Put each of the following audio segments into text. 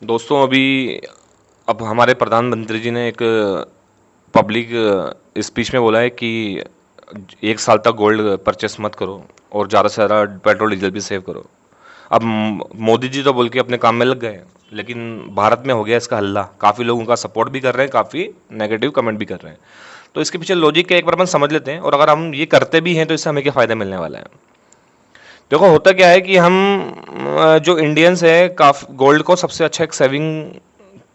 दोस्तों अब हमारे प्रधानमंत्री जी ने एक पब्लिक स्पीच में बोला है कि 1 साल तक गोल्ड परचेस मत करो और ज़्यादा से ज़्यादा पेट्रोल डीजल भी सेव करो। अब मोदी जी तो बोल के अपने काम में लग गए, लेकिन भारत में हो गया इसका हल्ला। काफ़ी लोग उनका सपोर्ट भी कर रहे हैं, काफ़ी नेगेटिव कमेंट भी कर रहे हैं। तो इसके पीछे लॉजिक क्या एक बार अपन समझ लेते हैं, और अगर हम ये करते भी हैं तो इससे हमें क्या फ़ायदा मिलने वाला है। देखो, होता क्या है कि हम जो इंडियंस है काफ़ी गोल्ड को सबसे अच्छा एक सेविंग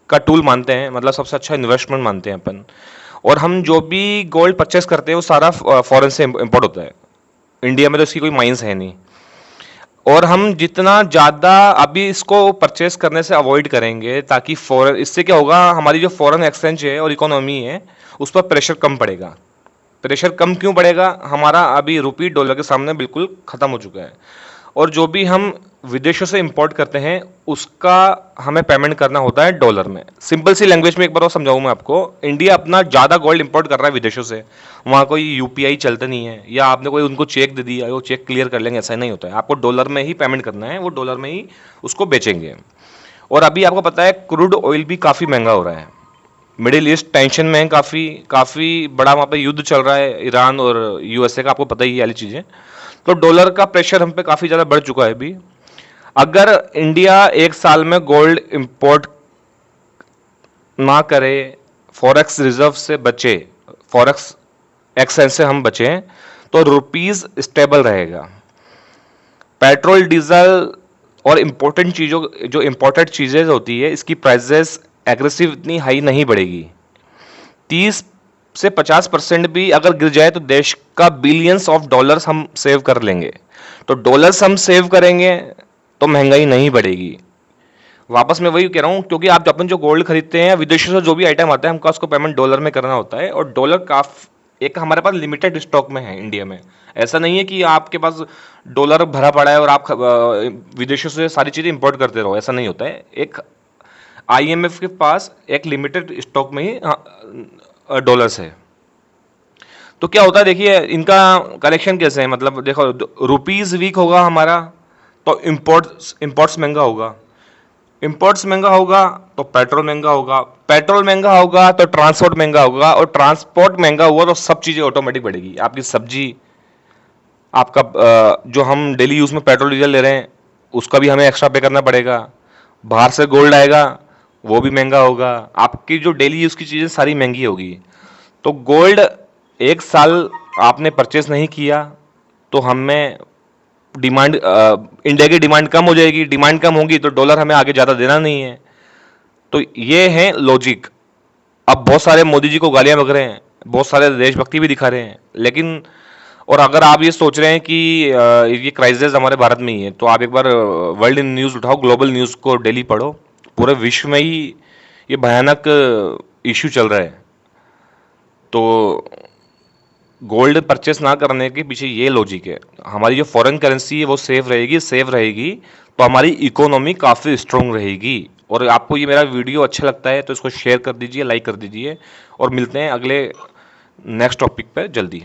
का टूल मानते हैं, मतलब सबसे अच्छा इन्वेस्टमेंट मानते हैं अपन। और हम जो भी गोल्ड परचेस करते हैं वो सारा फॉरेन से इम्पोर्ट होता है। इंडिया में तो इसकी कोई माइंस है नहीं। और हम जितना ज़्यादा अभी इसको परचेस करने से अवॉइड करेंगे, ताकि फॉरेन, इससे क्या होगा, हमारी जो फॉरेन एक्सचेंज है और इकोनॉमी है उस पर प्रेशर कम पड़ेगा। प्रेशर कम क्यों पड़ेगा? हमारा अभी रुपी डॉलर के सामने बिल्कुल ख़त्म हो चुका है। और जो भी हम विदेशों से इंपोर्ट करते हैं उसका हमें पेमेंट करना होता है डॉलर में। सिंपल सी लैंग्वेज में एक बार और समझाऊं मैं आपको। इंडिया अपना ज़्यादा गोल्ड इंपोर्ट कर रहा है विदेशों से, वहाँ कोई यूपीआई चलता नहीं है, या आपने कोई उनको चेक दे दिया वो चेक क्लियर कर लेंगे, ऐसा नहीं होता है। आपको डॉलर में ही पेमेंट करना है, वो डॉलर में ही उसको बेचेंगे। और अभी आपको पता है क्रूड ऑयल भी काफ़ी महंगा हो रहा है। मिडिल ईस्ट टेंशन में है, काफ़ी काफ़ी बड़ा वहाँ पे युद्ध चल रहा है ईरान और यूएसए का, आपको पता ही है वाली चीज़ें। तो डॉलर का प्रेशर हम पे काफ़ी ज़्यादा बढ़ चुका है अभी। अगर इंडिया 1 साल में गोल्ड इंपोर्ट ना करे, फॉरेक्स रिजर्व से बचे, फॉरेक्स एक्सचेंज से हम बचें, तो रुपीज़ स्टेबल रहेगा। पेट्रोल डीजल और इम्पोर्टेंट चीज़ों, जो इम्पोर्टेंट चीज़ें होती है, इसकी प्राइजेस एग्रेसिव इतनी हाई नहीं बढ़ेगी। 30 से 50% भी अगर गिर जाए तो देश का बिलियंस ऑफ डॉलर्स हम सेव कर लेंगे। तो डॉलर्स हम सेव करेंगे तो महंगाई नहीं बढ़ेगी। वापस मैं वही कह रहा हूँ, क्योंकि आप अपन जो गोल्ड खरीदते हैं, विदेशों से जो भी आइटम आता है, हमको उसको पेमेंट डॉलर में करना होता है। और डॉलर काफ़ी एक हमारे पास लिमिटेड स्टॉक में है इंडिया में। ऐसा नहीं है कि आपके पास डॉलर भरा पड़ा है और आप विदेशों से सारी चीज़ें इंपोर्ट करते रहो, ऐसा नहीं होता है। एक आईएमएफ के पास एक लिमिटेड स्टॉक में ही डॉलर्स है। तो क्या होता है, देखिए इनका कलेक्शन कैसे है। मतलब देखो, रुपीज़ वीक होगा हमारा तो इंपोर्ट्स महंगा होगा, इंपोर्ट्स महंगा होगा तो पेट्रोल महंगा होगा, पेट्रोल महंगा होगा तो ट्रांसपोर्ट महंगा होगा, और ट्रांसपोर्ट महंगा हुआ तो सब चीज़ें ऑटोमेटिक बढ़ेगी। आपकी सब्जी, आपका जो हम डेली यूज़ में पेट्रोल डीजल ले रहे हैं उसका भी हमें एक्स्ट्रा पे करना पड़ेगा। बाहर से गोल्ड आएगा वो भी महंगा होगा। आपकी जो डेली यूज़ की चीज़ें सारी महंगी होगी। तो गोल्ड 1 साल आपने परचेस नहीं किया तो हमें डिमांड, इंडिया की डिमांड कम हो जाएगी। डिमांड कम होगी तो डॉलर हमें आगे ज़्यादा देना नहीं है। तो ये है लॉजिक। अब बहुत सारे मोदी जी को गालियां बक रहे हैं, बहुत सारे देशभक्ति भी दिखा रहे हैं, लेकिन और अगर आप ये सोच रहे हैं कि ये क्राइसिस हमारे भारत में ही है, तो आप एक बार वर्ल्ड न्यूज़ उठाओ, ग्लोबल न्यूज़ को डेली पढ़ो। पूरे विश्व में ही ये भयानक इश्यू चल रहा है। तो गोल्ड परचेस ना करने के पीछे ये लॉजिक है। हमारी जो फॉरेन करेंसी है वो सेफ रहेगी तो हमारी इकोनॉमी काफ़ी स्ट्रांग रहेगी। और आपको ये मेरा वीडियो अच्छा लगता है तो इसको शेयर कर दीजिए, लाइक कर दीजिए, और मिलते हैं अगले नेक्स्ट टॉपिक पर जल्दी।